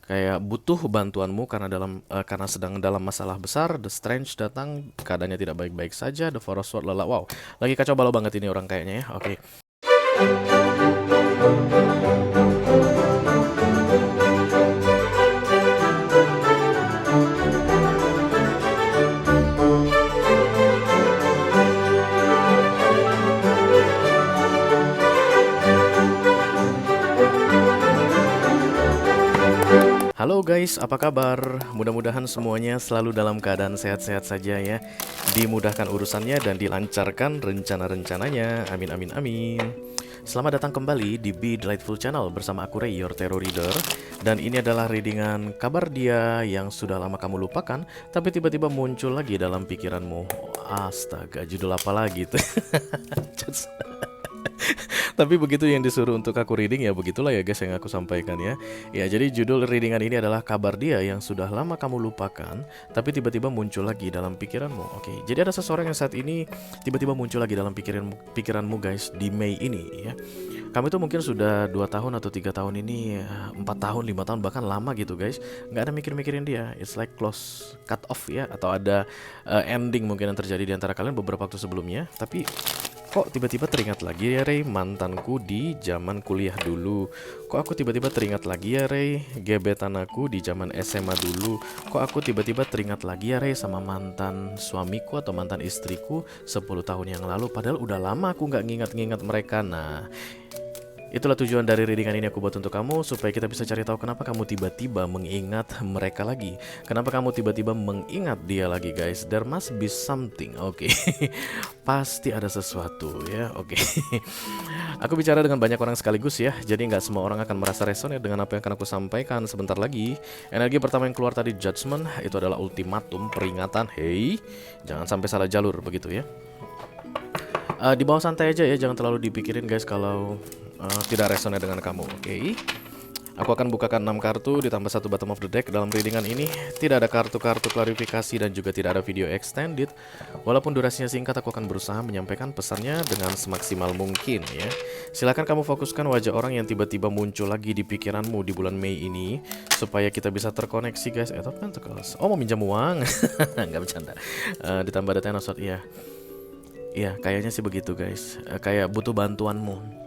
Kayak butuh bantuanmu karena sedang dalam masalah besar. The Strange datang, keadaannya tidak baik-baik saja. The Forest Sword lelah. Wow, lagi kacau balau banget ini orang kayaknya ya. Oke. Halo guys, apa kabar? Mudah-mudahan semuanya selalu dalam keadaan sehat-sehat saja ya. Dimudahkan urusannya dan dilancarkan rencana-rencananya. Amin amin amin. Selamat datang kembali di Be Delightful Channel bersama aku Ray, your Tarot Reader. Dan ini adalah readingan kabar dia yang sudah lama kamu lupakan, tapi tiba-tiba muncul lagi dalam pikiranmu. Astaga, judul apa lagi tuh? Tapi begitu yang disuruh untuk aku reading ya begitulah ya guys yang aku sampaikan ya. Ya jadi judul readingan ini adalah kabar dia yang sudah lama kamu lupakan tapi tiba-tiba muncul lagi dalam pikiranmu. Oke, jadi ada seseorang yang saat ini tiba-tiba muncul lagi dalam pikiranmu guys di Mei ini ya. Kamu itu mungkin sudah 2 tahun atau 3 tahun ini, 4 tahun, 5 tahun bahkan lama gitu guys. Nggak ada mikir-mikirin dia. It's like close cut off ya, atau ada ending mungkin yang terjadi di antara kalian beberapa waktu sebelumnya. Tapi kok tiba-tiba teringat lagi ya Ray, mantanku di zaman kuliah dulu. Kok aku tiba-tiba teringat lagi ya Ray, gebetan aku di zaman SMA dulu. Kok aku tiba-tiba teringat lagi ya Ray sama mantan suamiku atau mantan istriku 10 tahun yang lalu. Padahal udah lama aku nggak ngingat-ngingat mereka. Nah, itulah tujuan dari readingan ini aku buat untuk kamu, supaya kita bisa cari tahu kenapa kamu tiba-tiba mengingat mereka lagi. Kenapa kamu tiba-tiba mengingat dia lagi guys. There must be something. Oke. Pasti ada sesuatu ya. Oke. Aku bicara dengan banyak orang sekaligus ya, jadi nggak semua orang akan merasa resonate dengan apa yang akan aku sampaikan sebentar lagi. Energi pertama yang keluar tadi judgment, itu adalah ultimatum, peringatan. Hey, jangan sampai salah jalur begitu ya. Di bawah santai aja ya, jangan terlalu dipikirin guys kalau tidak resonate dengan kamu. Oke. Aku akan bukakan 6 kartu ditambah 1 bottom of the deck. Dalam readingan ini tidak ada kartu-kartu klarifikasi dan juga tidak ada video extended. Walaupun durasinya singkat, aku akan berusaha menyampaikan pesannya dengan semaksimal mungkin ya. Silahkan kamu fokuskan wajah orang yang tiba-tiba muncul lagi di pikiranmu di bulan Mei ini, supaya kita bisa terkoneksi guys. Atau pentacles. Oh, mau minjam uang? Nggak bercanda. Ditambah ada ten of swords. Iya. Iya, kayaknya sih begitu guys. Kayak butuh bantuanmu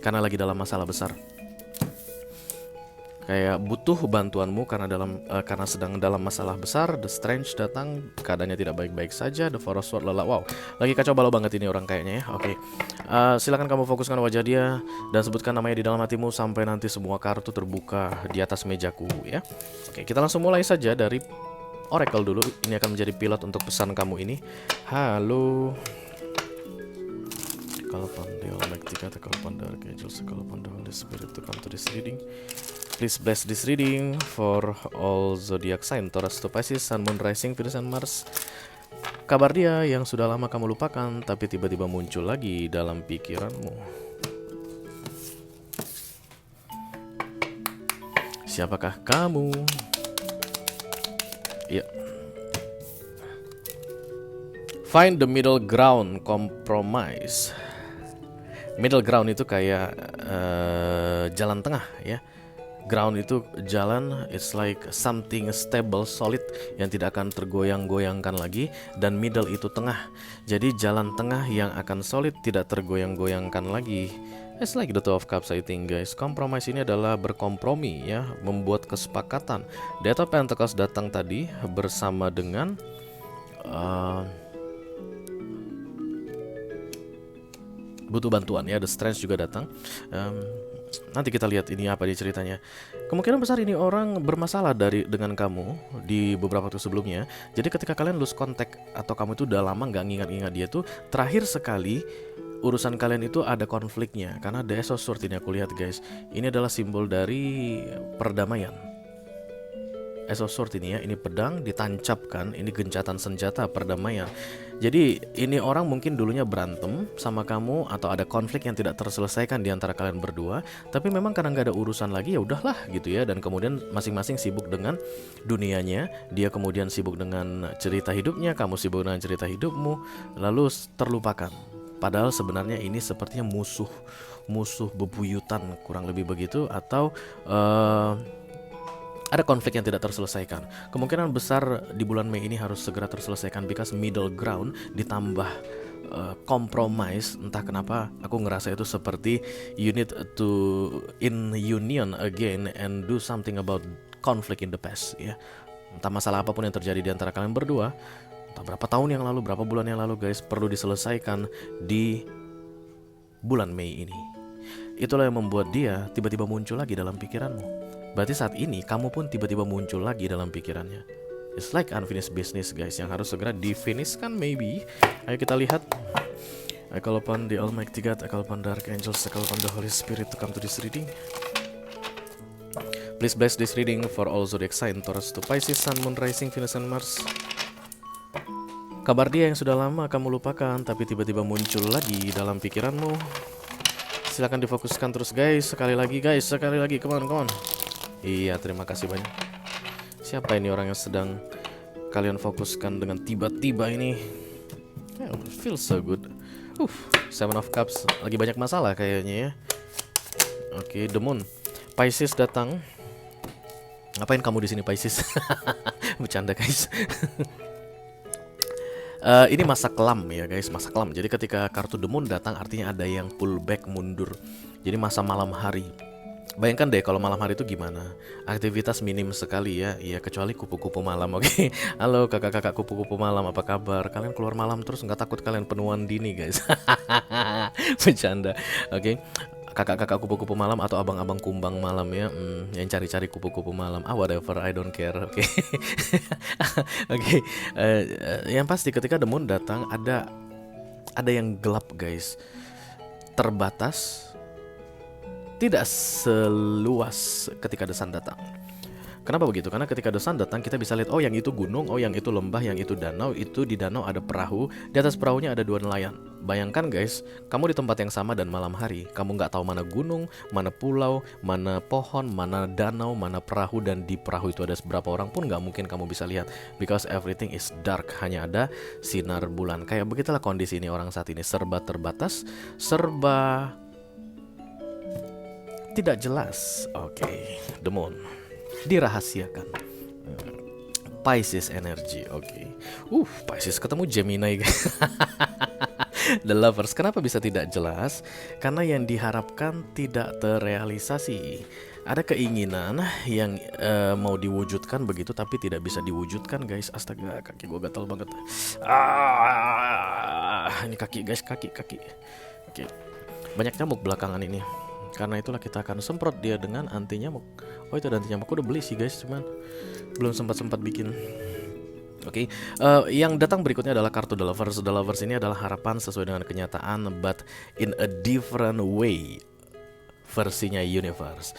karena lagi dalam masalah besar. Kayak butuh bantuanmu karena sedang dalam masalah besar. The Strange datang, keadaannya tidak baik-baik saja. The Forest Sword lelah. Wow, lagi kacau balau banget ini orang kayaknya ya. Oke. Silakan kamu fokuskan wajah dia dan sebutkan namanya di dalam hatimu sampai nanti semua kartu terbuka di atas mejaku ya. Oke, kita langsung mulai saja dari Oracle dulu. Ini akan menjadi pilot untuk pesan kamu ini. Halo. Call upon the Almighty God, call upon the Archangels, call upon the Holy Spirit to come to this reading. Please bless this reading for all zodiac sign, Taurus to Pisces, Sun, Moon, Rising, Venus, and Mars. Kabar dia yang sudah lama kamu lupakan tapi tiba-tiba muncul lagi dalam pikiranmu. Siapakah kamu? Ya. Find the middle ground, compromise. Middle ground itu kayak jalan tengah ya. Ground itu jalan, it's like something stable, solid, yang tidak akan tergoyang-goyangkan lagi. Dan middle itu tengah, jadi jalan tengah yang akan solid, tidak tergoyang-goyangkan lagi. It's like the Two of Cups I think guys. Compromise ini adalah berkompromi ya, membuat kesepakatan. The Eight of Pentacles datang tadi bersama dengan butuh bantuan ya. The Strength juga datang. Nanti kita lihat ini apa dia ceritanya. Kemungkinan besar ini orang bermasalah dengan kamu di beberapa waktu sebelumnya. Jadi ketika kalian lose contact atau kamu itu udah lama nggak ngingat-ngingat dia tuh, terakhir sekali urusan kalian itu ada konfliknya. Karena The Ace of Swords ini aku lihat guys, ini adalah simbol dari perdamaian. Ace of Swords ini ya, ini pedang ditancapkan, ini gencatan senjata perdamaian. Jadi ini orang mungkin dulunya berantem sama kamu atau ada konflik yang tidak terselesaikan di antara kalian berdua, tapi memang karena nggak ada urusan lagi ya udahlah gitu ya, dan kemudian masing-masing sibuk dengan dunianya. Dia kemudian sibuk dengan cerita hidupnya, kamu sibuk dengan cerita hidupmu, lalu terlupakan. Padahal sebenarnya ini sepertinya musuh bebuyutan kurang lebih begitu, atau ada konflik yang tidak terselesaikan. Kemungkinan besar di bulan Mei ini harus segera terselesaikan because middle ground ditambah compromise. Entah kenapa aku ngerasa itu seperti you need to in union again and do something about conflict in the past ya. Entah masalah apapun yang terjadi di antara kalian berdua, entah berapa tahun yang lalu, berapa bulan yang lalu guys, perlu diselesaikan di bulan Mei ini. Itulah yang membuat dia tiba-tiba muncul lagi dalam pikiranmu. Berarti saat ini kamu pun tiba-tiba muncul lagi dalam pikirannya. It's like unfinished business guys, yang harus segera difinishkan maybe. Ayo kita lihat. I call upon the Almighty God, I call upon the Archangels, I call upon the Holy Spirit to come to this reading. Please bless this reading for all zodiac sign Taurus to Pisces, Sun, Moon, Rising, Venus, and Mars. Kabar dia yang sudah lama kamu lupakan tapi tiba-tiba muncul lagi dalam pikiranmu. Silakan difokuskan terus guys. Sekali lagi guys, sekali lagi, come on. Iya, terima kasih banyak. Siapa ini orang yang sedang kalian fokuskan dengan tiba-tiba ini? Feels so good. Seven of Cups. Lagi banyak masalah kayaknya ya. Oke, The Moon. Pisces datang. Ngapain kamu di sini Pisces? Bercanda guys. Ini masa kelam ya guys, masa kelam. Jadi ketika kartu The Moon datang artinya ada yang pull back, mundur. Jadi masa malam hari. Bayangkan deh kalau malam hari itu gimana. Aktivitas minim sekali ya. Iya, kecuali kupu-kupu malam. Oke. Halo kakak-kakak kupu-kupu malam, apa kabar? Kalian keluar malam terus nggak takut kalian penuaan dini guys? Bercanda. Oke. Kakak-kakak kupu-kupu malam atau abang-abang kumbang malam ya, yang cari-cari kupu-kupu malam. Whatever, I don't care. Oke. Oke. Yang pasti ketika The Moon datang ada yang gelap guys. Terbatas. Tidak seluas ketika The Sun datang. Kenapa begitu? Karena ketika The Sun datang kita bisa lihat, oh yang itu gunung, oh yang itu lembah, yang itu danau. Itu di danau ada perahu, di atas perahunya ada 2 nelayan. Bayangkan guys, kamu di tempat yang sama dan malam hari. Kamu nggak tahu mana gunung, mana pulau, mana pohon, mana danau, mana perahu. Dan di perahu itu ada berapa orang pun nggak mungkin kamu bisa lihat. Because everything is dark, hanya ada sinar bulan. Kayak begitulah kondisi ini orang saat ini. Serba terbatas, serba tidak jelas. Oke, The Moon dirahasiakan. Pisces energy. Oke. Pisces ketemu Gemini. The Lovers. Kenapa bisa tidak jelas? Karena yang diharapkan tidak terrealisasi. Ada keinginan yang mau diwujudkan begitu tapi tidak bisa diwujudkan guys. Astaga, kaki gue gatal banget. Ini kaki guys, kaki. Oke. Banyak nyamuk belakangan ini. Karena itulah kita akan semprot dia dengan anti nyamuk. Oh itu ada anti nyamuk, aku udah beli sih guys, cuman belum sempat bikin. Oke. Yang datang berikutnya adalah kartu The Lovers. The Lovers ini adalah harapan sesuai dengan kenyataan, but in a different way. Versinya Universe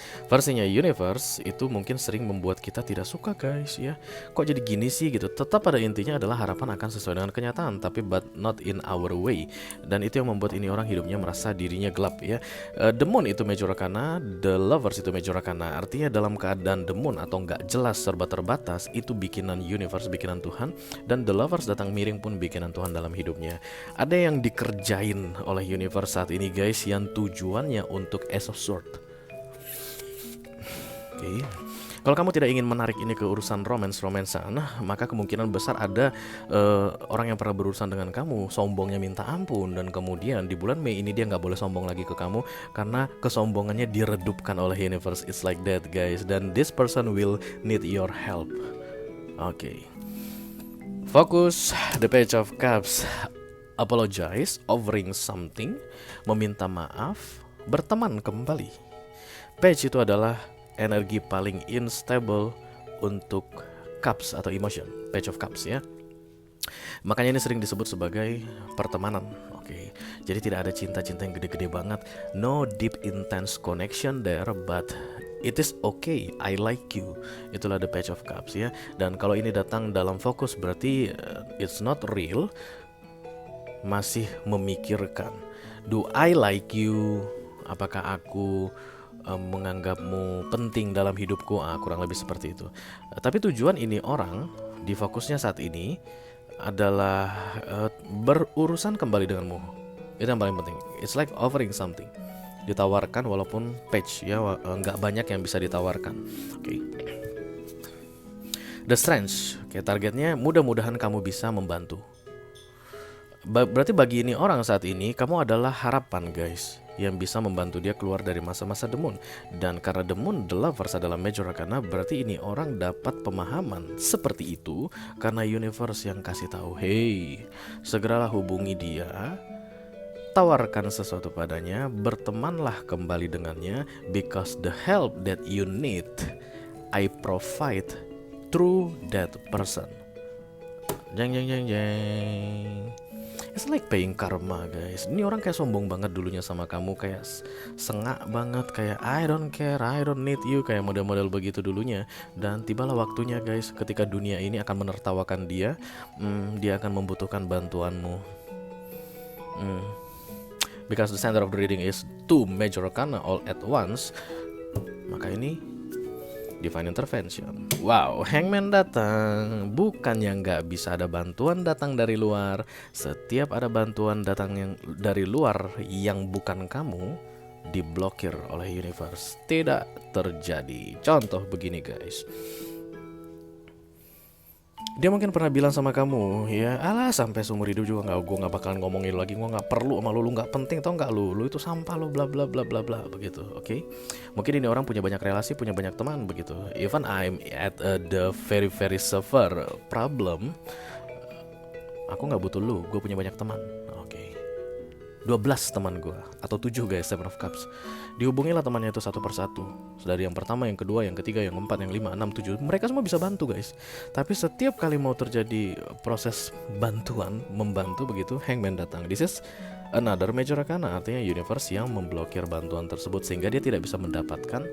itu mungkin sering membuat kita tidak suka guys ya. Kok jadi gini sih gitu. Tetap pada intinya adalah harapan akan sesuai dengan kenyataan, tapi but not in our way. Dan itu yang membuat ini orang hidupnya merasa dirinya gelap ya. The Moon itu Major Arcana, The Lovers itu Major Arcana. Artinya dalam keadaan The Moon atau nggak jelas, serba terbatas, itu bikinan Universe, bikinan Tuhan. Dan The Lovers datang miring pun bikinan Tuhan dalam hidupnya. Ada yang dikerjain oleh Universe saat ini guys, yang tujuannya untuk Sword. Oke. Kalau kamu tidak ingin menarik ini ke urusan romansan, maka kemungkinan besar ada orang yang pernah berurusan dengan kamu, sombongnya minta ampun, dan kemudian di bulan Mei ini dia nggak boleh sombong lagi ke kamu karena kesombongannya diredupkan oleh Universe. It's like that guys. Dan this person will need your help. Oke. Fokus. The Page of Cups. Apologize, offering something, meminta maaf, berteman kembali. Page itu adalah energi paling unstable untuk cups atau emotion. Page of Cups ya. Makanya ini sering disebut sebagai pertemanan. Oke. Jadi tidak ada cinta-cinta yang gede-gede banget. No deep intense connection there, but it is okay, I like you. Itulah the Page of Cups ya. Dan kalau ini datang dalam fokus berarti it's not real. Masih memikirkan, do I like you? Apakah aku menganggapmu penting dalam hidupku? Kurang lebih seperti itu. Tapi tujuan ini orang di fokusnya saat ini adalah berurusan kembali denganmu. Itu yang paling penting. It's like offering something. Ditawarkan walaupun page ya, nggak banyak yang bisa ditawarkan. Oke. The Strange. Oke, targetnya mudah-mudahan kamu bisa membantu. Berarti bagi ini orang saat ini, kamu adalah harapan guys, yang bisa membantu dia keluar dari masa-masa demun. Dan karena demun The Lovers adalah Major Arcana, berarti ini orang dapat pemahaman seperti itu karena universe yang kasih tahu, hey, segeralah hubungi dia, tawarkan sesuatu padanya, bertemanlah kembali dengannya, because the help that you need, I provide through that person. Jeng jeng jeng jeng. It's like paying karma guys. Ini orang kayak sombong banget dulunya sama kamu, kayak sengak banget, kayak I don't care, I don't need you, kayak model-model begitu dulunya. Dan tibalah waktunya guys, ketika dunia ini akan menertawakan dia, dia akan membutuhkan bantuanmu. Because the center of the reading is 2 Major Arcana all at once, maka ini Divine Intervention. Wow, Hangman datang. Bukan yang nggak bisa ada bantuan datang dari luar. Setiap ada bantuan datang yang dari luar yang bukan kamu, diblokir oleh universe. Tidak terjadi. Contoh begini guys. Dia mungkin pernah bilang sama kamu, ya alah sampai seumur hidup juga gue nggak bakalan ngomongin lagi, gue nggak perlu sama lu nggak penting, tau nggak lu itu sampah lu, bla bla bla bla bla begitu. Oke. Mungkin ini orang punya banyak relasi, punya banyak teman begitu. Even I'm at the very severe problem, aku nggak butuh lu, gue punya banyak teman. Oke. 12 teman gue, atau 7 guys, 7 of Cups. Dihubungilah temannya itu satu persatu. Dari yang pertama, yang kedua, yang ketiga, yang keempat, yang 5, 6, 7. Mereka semua bisa bantu guys. Tapi setiap kali mau terjadi proses bantuan, membantu begitu, Hangman datang. This is another Major Arcana, artinya universe yang memblokir bantuan tersebut, sehingga dia tidak bisa mendapatkan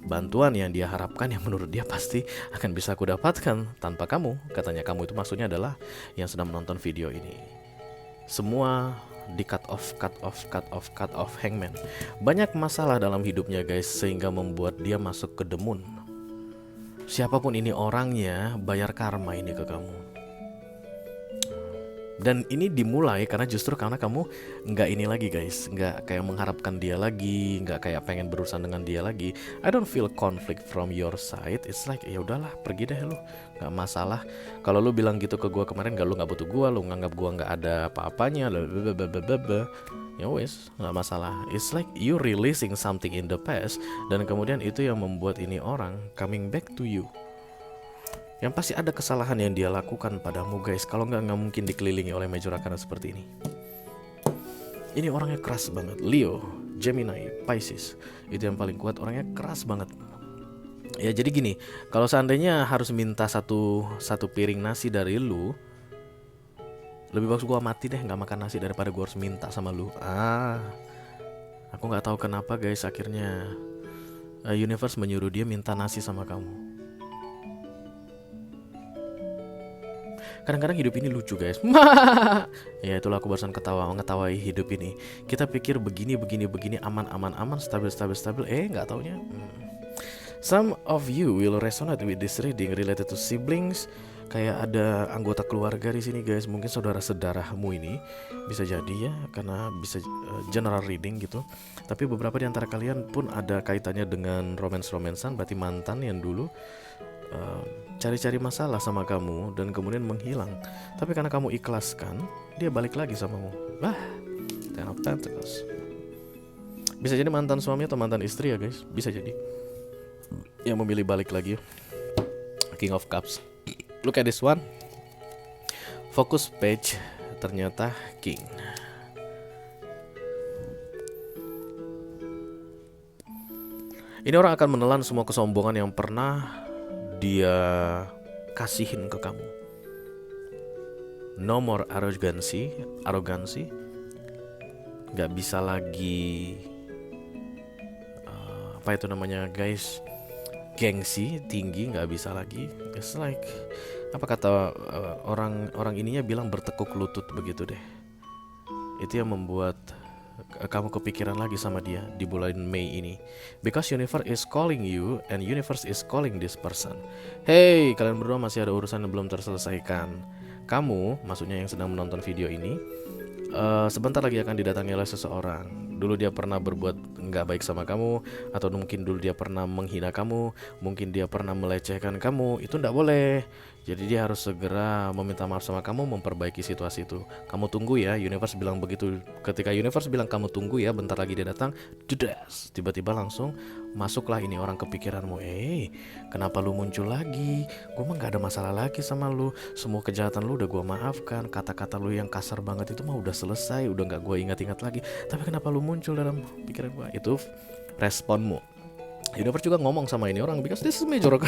bantuan yang dia harapkan, yang menurut dia pasti akan bisa aku dapatkan tanpa kamu. Katanya kamu itu maksudnya adalah yang sedang menonton video ini. Semua di cut off Hangman. Banyak masalah dalam hidupnya guys, sehingga membuat dia masuk ke demun. Siapapun ini orangnya, bayar karma ini ke kamu. Dan ini dimulai karena kamu nggak ini lagi guys, nggak kayak mengharapkan dia lagi, nggak kayak pengen berurusan dengan dia lagi. I don't feel conflict from your side. It's like ya udahlah, pergi deh lu, nggak masalah. Kalau lu bilang gitu ke gua kemarin, lu nggak butuh gua, lu nganggap gua nggak ada apa-apanya, ya wes, nggak masalah. It's like you releasing something in the past, dan kemudian itu yang membuat ini orang coming back to you. Yang pasti ada kesalahan yang dia lakukan padamu guys. Kalau nggak mungkin dikelilingi oleh Major Arcana seperti ini. Ini orangnya keras banget. Leo, Gemini, Pisces, itu yang paling kuat, orangnya keras banget. Ya jadi gini, kalau seandainya harus minta satu piring nasi dari lu, lebih bagus gua mati deh nggak makan nasi daripada gua harus minta sama lu. Aku nggak tahu kenapa guys, akhirnya universe menyuruh dia minta nasi sama kamu. Kadang-kadang hidup ini lucu guys. Ya itulah aku barusan ngetawain hidup ini. Kita pikir begini, aman, stabil. Nggak taunya. Some of you will resonate with this reading related to siblings. Kayak ada anggota keluarga di sini guys. Mungkin saudara sedarahmu ini bisa jadi ya, karena bisa general reading gitu. Tapi beberapa di antara kalian pun ada kaitannya dengan romansan, berarti mantan yang dulu cari-cari masalah sama kamu dan kemudian menghilang. Tapi karena kamu ikhlaskan, dia balik lagi samamu. Ten of Pentacles. Bisa jadi mantan suami atau mantan istri ya guys, bisa jadi yang memilih balik lagi. King of Cups. Look at this one. Focus page, ternyata King. Ini orang akan menelan semua kesombongan yang pernah dia kasihin ke kamu. No more arogancy. Gak bisa lagi apa itu namanya guys, gengsi tinggi, gak bisa lagi. It's like apa kata orang ininya bilang, bertekuk lutut begitu deh. Itu yang membuat kamu kepikiran lagi sama dia di bulan Mei ini. Because universe is calling you and universe is calling this person. Hey, kalian berdua masih ada urusan yang belum terselesaikan. Kamu, maksudnya yang sedang menonton video ini, sebentar lagi akan didatangi oleh seseorang. dulu dia pernah berbuat nggak baik sama kamu, atau mungkin dulu dia pernah menghina kamu, mungkin dia pernah melecehkan kamu, itu nggak boleh. Jadi dia harus segera meminta maaf sama kamu, memperbaiki situasi itu. Kamu tunggu ya, universe bilang begitu. Ketika universe bilang kamu tunggu ya, bentar lagi dia datang, jedas, tiba-tiba langsung masuklah ini orang ke pikiranmu. Kenapa lu muncul lagi? Gue mah gak ada masalah lagi sama lu. Semua kejahatan lu udah gue maafkan. Kata-kata lu yang kasar banget itu mah udah selesai, udah gak gue ingat-ingat lagi. Tapi kenapa lu muncul dalam pikiran gue? Itu responmu. Universe juga ngomong sama ini orang, because this is major.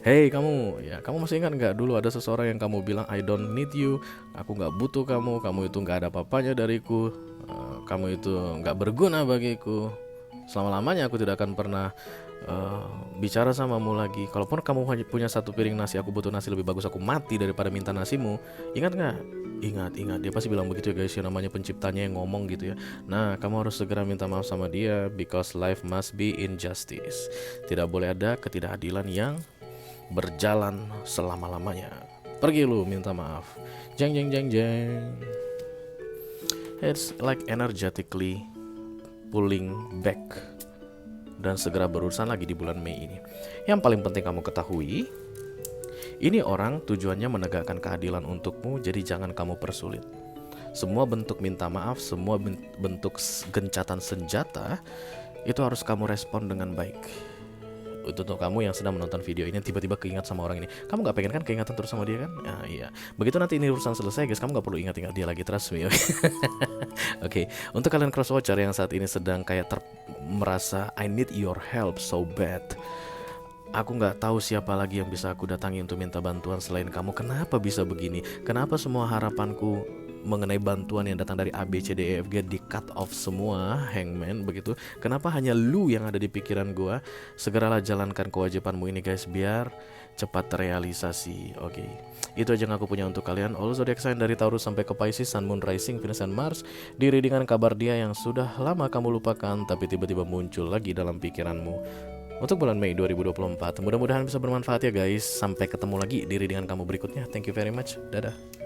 Hey kamu, ya kamu masih ingat nggak dulu ada seseorang yang kamu bilang I don't need you, aku nggak butuh kamu, kamu itu nggak ada apa-apanya dariku, kamu itu nggak berguna bagiku. Selama-lamanya aku tidak akan pernah bicara samamu lagi. Kalaupun kamu hanya punya satu piring nasi, aku butuh nasi lebih bagus, aku mati daripada minta nasimu. Ingat nggak? Ingat. Dia pasti bilang begitu ya guys, yang namanya penciptanya yang ngomong gitu ya. Nah, kamu harus segera minta maaf sama dia, because life must be injustice. Tidak boleh ada ketidakadilan yang berjalan selama-lamanya. Pergi lu minta maaf. Jeng. It's like energetically pulling back dan segera berurusan lagi di bulan Mei ini. Yang paling penting kamu ketahui, ini orang tujuannya menegakkan keadilan untukmu, jadi jangan kamu persulit. Semua bentuk minta maaf, semua bentuk gencatan senjata itu harus kamu respon dengan baik. Untuk kamu yang sedang menonton video ini tiba-tiba keingat sama orang ini, kamu gak pengen kan keingatan terus sama dia kan? Nah, iya. Begitu nanti ini urusan selesai guys, kamu gak perlu ingat-ingat dia lagi, trust me. Oke. Untuk kalian cross watcher yang saat ini sedang kayak merasa I need your help so bad, aku gak tahu siapa lagi yang bisa aku datangi untuk minta bantuan selain kamu. Kenapa bisa begini? Kenapa semua harapanku mengenai bantuan yang datang dari A, B, C, D, E, F, G di cut off semua, hangman begitu? Kenapa hanya lu yang ada di pikiran gua? Segeralah jalankan kewajibanmu ini guys, biar cepat terrealisasi. Oke. Itu aja yang aku punya untuk kalian. All zodiac sign dari Taurus sampai ke Pisces, Sun, Moon, Rising, Venus, and Mars. Di readingan kabar dia yang sudah lama kamu lupakan tapi tiba-tiba muncul lagi dalam pikiranmu untuk bulan Mei 2024. Mudah-mudahan bisa bermanfaat ya guys. Sampai ketemu lagi di readingan kamu berikutnya. Thank you very much. Dadah.